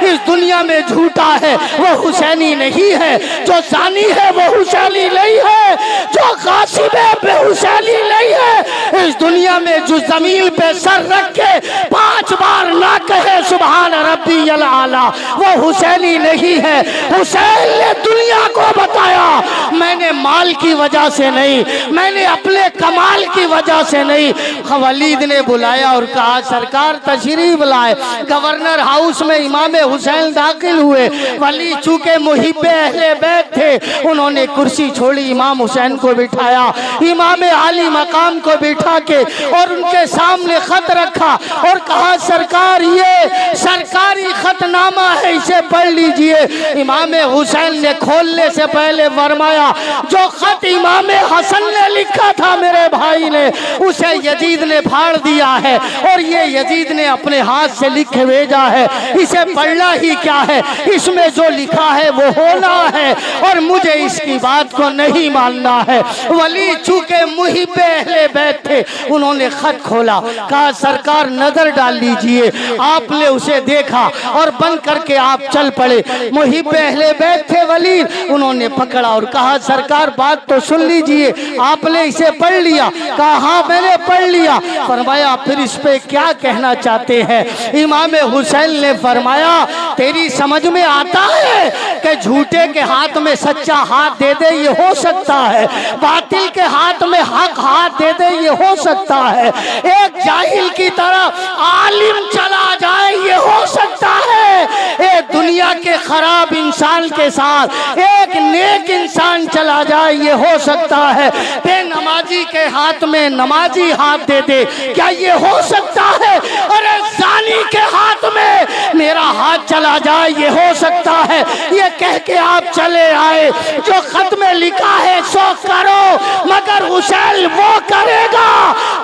इस दुनिया में झूठा है वो हुसैनी नहीं है, जो जानी है वो हुसैनी नहीं है, जो गासिब है वो हुसैनी नहीं है। इस दुनिया में जो जमीन पे सर रख के 5 बार ना कहे सुभान रब्बी अल आला वो हुसैनी नहीं है। हुसैन ने दुनिया को बताया मैंने माल की वजह से नहीं, मैंने अपने कमाल की वजह से नहीं। वलीद ने बुलाया और कहा सरकार तशरीफ लाए। गवर्नर हाउस में इमाम हुसैन दाखिल हुए। वली चूंकि मुहिब्बे अहले बैत थे, उन्होंने कुर्सी छोड़ी, इमाम हुसैन को बिठाया, इमाम आली मकाम को बिठा के और उनके सामने खत रखा और कहा सरकार ये सरकारी खतनामा है, इसे पढ़ लीजिए। इमाम हुसैन ने खोलने से पहले फरमाया जो खत इमाम हसन ने लिखा था मेरे भाई ने, उसे यजीद ने फाड़ दिया है और ये यजीद ने अपने हाथ से लिख भेजा है, इसे पढ़ना ही क्या है, इसमें जो लिखा है वो होना है और मुझे इसकी बात को नहीं मानना है। वली चूंकि मुहिब्बे अहले बैत थे, उन्होंने खत खोला, कहा सरकार नजर डाल लीजिए। आपने उसे देखा और बंद करके आप चल पड़े। मुहिब्बे अहले बैत थे वली, उन्होंने पकड़ा और कहा सरकार बात तो सुन लीजिए, आपने इसे पढ़ लिया? कहा हाँ मैंने पढ़ लिया। फरमाया फिर इस पे क्या कहना चाहते हैं? इमाम हुसैन ने फरमाया तेरी समझ में आता है कि झूठे के हाथ में सच्चा हाथ दे दे ये हो सकता है, बातिल के हाथ में हक हाथ दे दे ये हो सकता है, एक जाहिल की तरह आलिम चला जाए ये हो सकता है, एक दुनिया के खराब इंसान के साथ एक नेक इंसान चला जाए ये हो सकता है, बेनमाजी के हाथ में नमाजी हाथ दे दे क्या ये हो सकता है? अरे जानी के हाथ में मेरा हाथ चला जाए ये हो सकता है। ये कह के आप चले आए जो खत में लिखा है सो करो, मगर हुसैन वो करेगा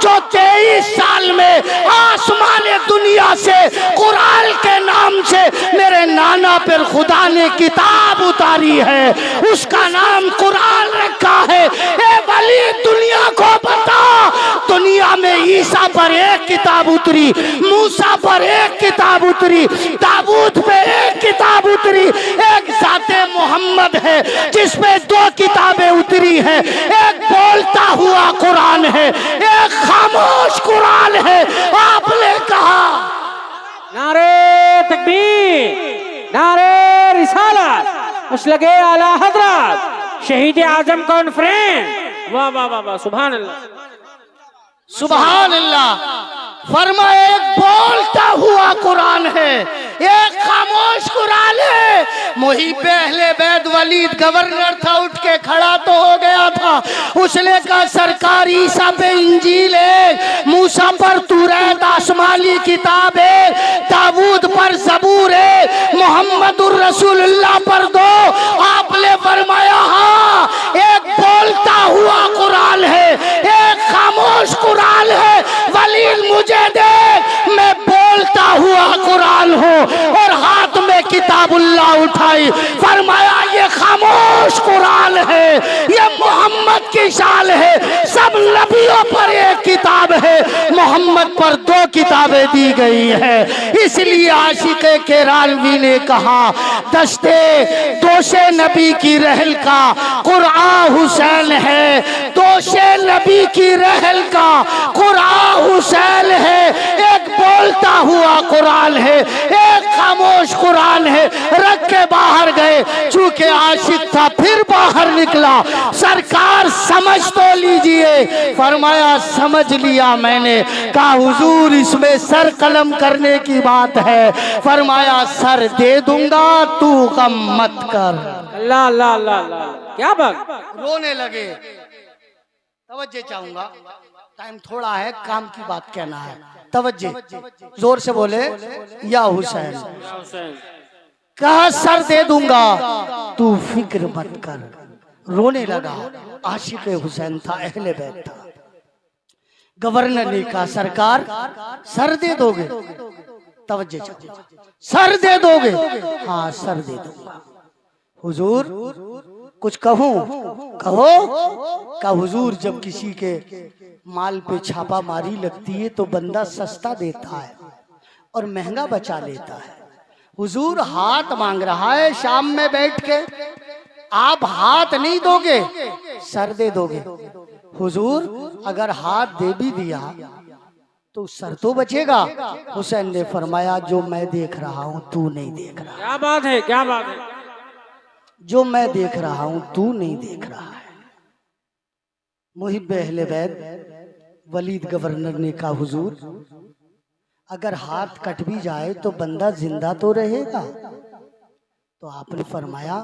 जो 23 साल में आसमान दुनिया से कुरान के नाम से मेरे नाना पर खुदा ने किताब उतारी है, उसका नाम कुरान रखा है। ए वली दुनिया को बता, दुनिया में ईसा पर एक किताब उतरी, मूसा पर एक किताब उतरी, ताबूत पे एक किताब उतरी, एक ज़ाते मोहम्मद है जिस पे 2 किताबें उतरी है, एक बोलता हुआ कुरान है, एक खामोश कुरान है। आपने कहा नारे तकबीर, नारे रिसालत, मुस्लगे आला हजरत, शहीद आजम कॉन्फ्रेंस। वाह वाह वाह वाह, सुभान अल्लाह सुभान अल्लाह। फरमाए एक बोलता हुआ कुरान है, एक खामोश कुरान है। मुहिब्बे अहले बैत वलीद गवर्नर था, उठ के खड़ा तो हो गया था। उसने कहा सरकार ईसा पे इंजील है, मूसा पर तौरात आसमानी किताब है, दाऊद पर ज़बूर है, मोहम्मदुर रसूलुल्लाह पर 2। आपने फरमाया हाँ एक बोलता हुआ कुरान है, एक खामोश कुरान है। वलीद मुझे देख, मैं बोलता हुआ कुरान हूँ और हाथ में किताबुल्लाह उठाई, फरमाया ये खामोश कुरान है, ये मोहम्मद की शान है। सब नबियों पर एक किताब है, मोहम्मद पर 2 किताबें दी गई है। इसलिए आशिक़े केरानवी ने कहा दस्ते दोषे नबी की रहल का कुरान हुसैन है, दोषे नबी की रहल का कुरान हुसैन है। एक बोलता हुआ कुरान है, एक खामोश कुरान है। रख के बाहर गए, चूंकि आशिक था फिर बाहर निकला। सरकार समझ तो लीजिए, फरमाया समझ लिया मैंने। कहा हुजूर इसमें सर कलम करने की बात है। फरमाया सर दे दूंगा, तू गम मत कर। अल्लाह अल्लाह अल्लाह अल्लाह, क्या बात। रोने लगे। तवज्जो चाहूंगा, टाइम थोड़ा है, काम की बात कहना है। तवज्जो, जोर से बोले या हुसैन। कहा सर दे दूंगा, तू फिक्र मत कर। रोने लगा। आशिक हुसैन था, अहले बैत था। गवर्नर ने कहा सरकार सर दे दोगे? तवज्जो, सर दे दोगे? हाँ सर दे दूंगा। हुजूर कुछ कहूं? कहो। का हुजूर जब किसी के माल पे छापा मारी लगती है तो बंदा सस्ता देता है और महंगा बचा लेता है। हुजूर हाथ मांग रहा है शाम में बैठ के, आप हाथ नहीं दोगे, सर दे दोगे। हुजूर अगर हाथ दे भी दिया तो सर तो बचेगा। हुसैन ने फरमाया जो मैं देख रहा हूं तू नहीं देख रहा। क्या बात है, क्या बात है। जो मैं देख रहा हूं तू नहीं देख रहा है। मुहिब अहले बैत वलीद गवर्नर ने कहा हुजूर अगर हाथ कट भी जाए तो बंदा जिंदा तो रहेगा। तो आपने फरमाया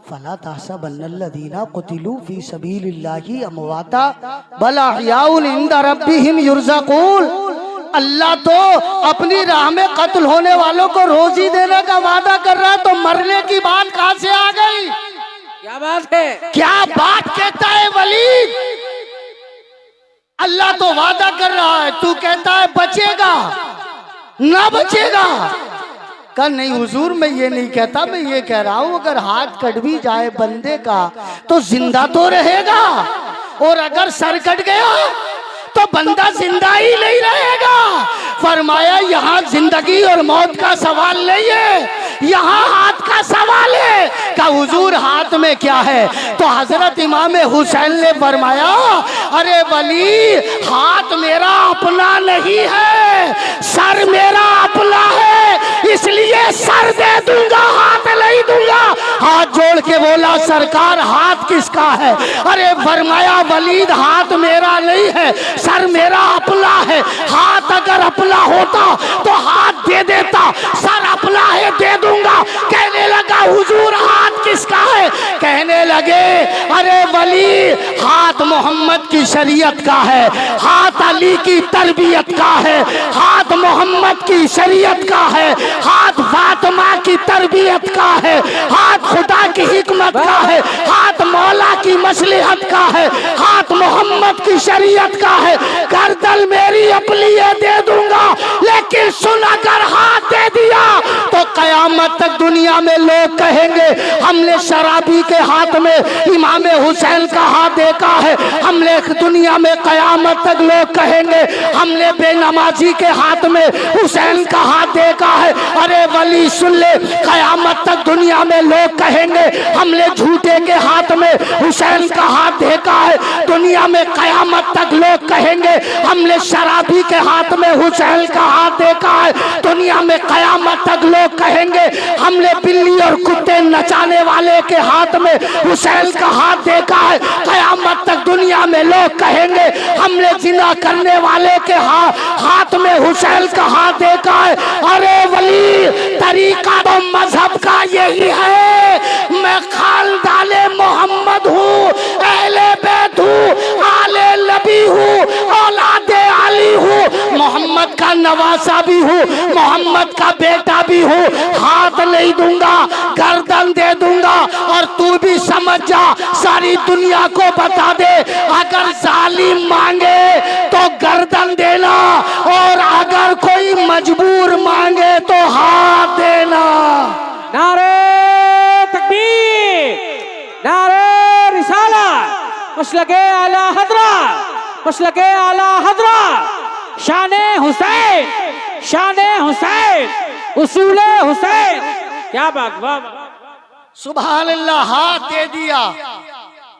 फला ताहसबन्नल्लज़ीना कुतिलू फी सबीलिल्लाहि अमवाता बल अहयाउन इंदा रब्बिहिम युरज़क़ून। अल्लाह तो अपनी राह में कत्ल होने वालों को रोजी देने का वादा कर रहा है, तो मरने की बात कहां से आ गई? क्या बात है, क्या बात कहता है वलीद? अल्लाह तो वादा कर रहा है, तू कहता है बचेगा ना बचेगा। कल नहीं हुजूर मैं ये नहीं कहता, मैं ये कह रहा हूं अगर हाथ कट भी जाए बंदे का तो जिंदा तो रहेगा, और अगर सर कट गया तो बंदा जिंदा ही नहीं रहेगा। फरमाया यहाँ जिंदगी और मौत का सवाल नहीं है, यहाँ हाथ का सवाल है। का हुजूर हाथ में क्या है? तो हजरत इमाम हुसैन ने फरमाया अरे वली हाथ मेरा अपना नहीं है, सर मेरा अपना है, इसलिए सर दे दूंगा हाथ नहीं दूंगा। हाथ जोड़ के बोला सरकार हाथ किसका है? अरे फरमाया वलीद हाथ मेरा नहीं है, सर मेरा अपना है। हाथ अगर अपना होता तो हाथ दे देता, सर अपना है दे दूंगा। कहने लगा हुजूर हाथ किसका है? कहने लगे अरे वली हाथ मोहम्मद की शरीयत का है, हाथ अली की तरबियत का है, हाथ मोहम्मद की शरीयत का है, हाथ फातिमा की तरबियत का है, हाथ खुदा की हिकमत का है, हाथ मौला की मसलिहत का है, हाथ मोहम्मद की शरीयत का है। गर्दन मेरी अपनी दे दूंगा, लेकिन सुन अगर हाथ दे दिया तो कयामत तक दुनिया में लोग कहेंगे हमने शराबी के हाथ में इमाम हुसैन का हाथ देखा है, हमने दुनिया में कयामत तक लोग कहेंगे हमने बेनमाजी के हाथ में हुसैन का हाथ देखा है। अरे वली सुन ले, कयामत तक दुनिया में लोग कहेंगे हमने झूठे के हाथ में हुसैन का हाथ देखा है, दुनिया में कयामत तक लोग कहेंगे हमने शराबी के हाथ में हुसैन का हाथ देखा है, दुनिया में कयामत तक लोग कहेंगे हमने बिल्ली और कुत्ते नचाने वाले के हाथ में हुसैन का हाथ देखा है, कयामत तक दुनिया में लोग कहेंगे हमने जिना करने वाले के हाथ में हुसैन का हाथ देखा है। अरे वली तरीका तो मजहब का यही है, मैं खानदाने मोहम्मद हूँ, अहले बैत हूँ, आले नबी हूँ, औलादे अली हूँ, मोहम्मद का नवासा भी हूँ, मोहम्मद का बेटा भी हूँ। हाथ नहीं दूंगा, गर्दन दे दूंगा। और तू भी समझ जा, सारी दुनिया को बता दे अगर जालिम मांगे तो गर्दन देना, और अगर कोई मजबूर मांगे तो हाथ देना। नारे तकबीर, नारे रिसालत, मसलके आला हजरत, मसलके आला हजरत, शाने हुसैन, शाने हुसैन, उसूले हुसैन। क्या बात, वाह सुभान अल्लाह। हाथ दे दिया,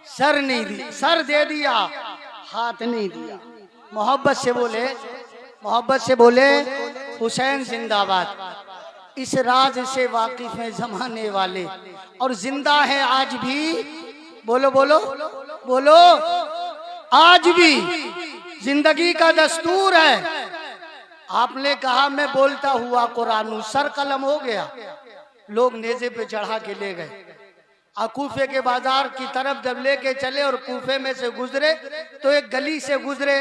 सर नहीं दिया, सर दे दिया, हाथ नहीं दिया। मोहब्बत से बोले, मोहब्बत से बोले हुसैन जिंदाबाद। इस राज से वाकिफ है जमाने वाले, और जिंदा है आज भी। बोलो बोलो बोलो, आज भी जिंदगी का दस्तूर है। आपने कहा मैं बोलता हुआ कुरान, सर कलम हो गया, लोग नेज़े पे चढ़ा के ले गए। कूफे के बाजार की तरफ जब लेके चले और कूफे में से गुजरे तो एक गली से गुजरे,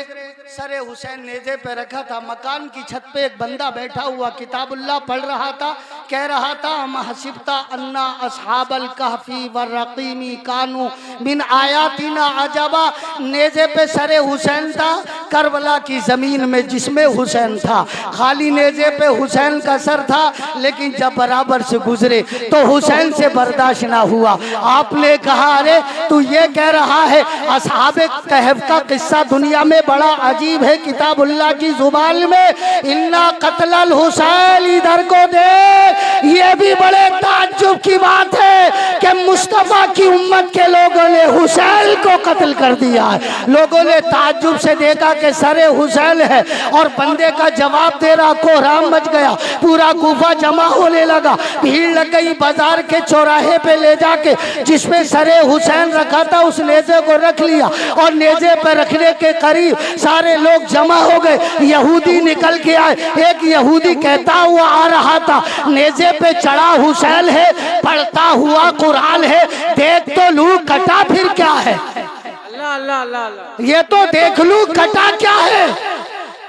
सरे हुसैन नेज़े पे रखा था, मकान की छत पे एक बंदा बैठा हुआ किताबुल्लाह पढ़ रहा था, कह रहा था महसिबता अन्ना अस्हाबल कहफी वर्रकीमी कानू बिन आयातिना अजबा। नेज़े पे सरे हुसैन था, करबला की जमीन में जिसमें हुसैन था, खाली नेज़े पे हुसैन का सर था, लेकिन जब बराबर से गुजरे तो हुसैन से बर्दाश्त ना हुआ। आपने कहा अरे तू ये कह रहा है असहाबे कहफ का किस्सा दुनिया में बड़ा अजीब है, किताबुल्लाह की जुबान में इन्ना कत्लल हुसैन, इधर को देख ये भी बड़े ताज्जुब की बात है कि मुस्तफा की उम्मत के लोगों ने हुसैन को कत्ल कर दिया है। लोगों ने ताज्जुब से देखा कि सरे हुसैन है और बंदे का जवाब दे रहा, कोहराम मच गया, पूरा कूफा जमा होने लगा, भीड़ लग गई। बाजार के चौराहे पे ले जाके जिसपे सरे हुसैन रखा था उस नेजे को रख लिया और नेजे पे रखने के करीब सारे लोग जमा हो गए। यहूदी निकल के आए, एक यहूदी कहता हुआ आ रहा था, नेजे पे चढ़ा हुसैन है, पढ़ता हुआ कुरान है, देख तो लू कटा फिर क्या है। अल्लाह अल्लाह अल्लाह अल्लाह। ये तो देख लू कटा क्या है।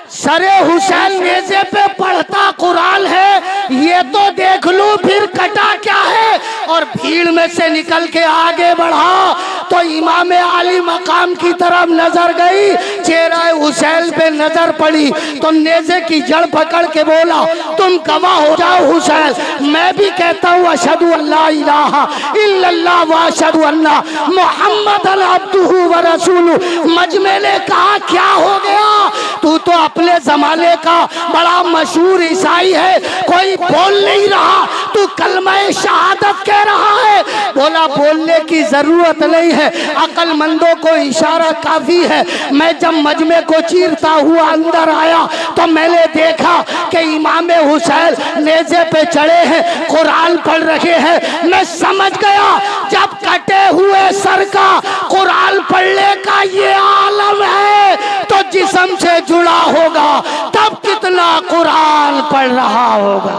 सरे हुसैन नेजे पे पढ़ता कुरान है, ये तो देख लू फिर कटा क्या है। और भीड़ में से निकल के आगे बढ़ा तो इमाम आली मकाम की तरफ नजर गई, चेहरा हुसैन पे नजर पड़ी तो नेजे की जड़ पकड़ के बोला, तुम गवाह हो जाओ हुसैन, मैं भी कहता हूँ अशहदु अल्ला इलाहा इल्लल्लाह व अशहदु अन्ना मुहम्मदन अब्दुहु व रसूलुहु। मजमे ने कहा, क्या हो गया, तू तो अपने जमाने का बड़ा मशहूर ईसाई है, कोई बोल नहीं रहा, तू कलमा शहादत कह रहा है। बोला, बोलने की जरूरत नहीं है, अक्लमंदों को इशारा काफी है। मैं जब मजमे को चीरता हुआ अंदर आया तो मैंने देखा कि इमाम हुसैन नेज़े पे चढ़े हैं, कुरान पढ़ रहे हैं। मैं समझ गया जब कटे हुए सर का कुरान पढ़ने का ये आलम है तो जिस्म से जुड़ा होगा, तब कितना कुरान पढ़ रहा होगा।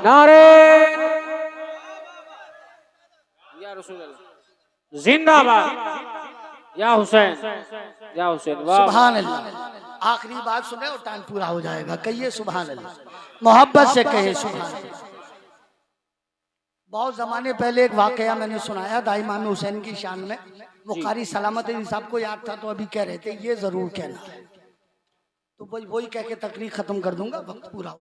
नारे या रसूल अल्लाह, जिंदाबाद या हुसैन, या हुसैन। वाह सुभान अल्लाह। आखिरी बात सुने और टाइम पूरा हो जाएगा, कहिए सुभान अल्लाह, मोहब्बत से कहिए सुभान अल्लाह। बहुत जमाने पहले एक वाकया मैंने सुनाया था इमाम हुसैन की शान में, वो कारी सलामत अली साहब को याद था तो अभी कह रहे थे ये जरूर कहना है, तो वही कह के तकरीर खत्म कर दूंगा, वक्त पूरा।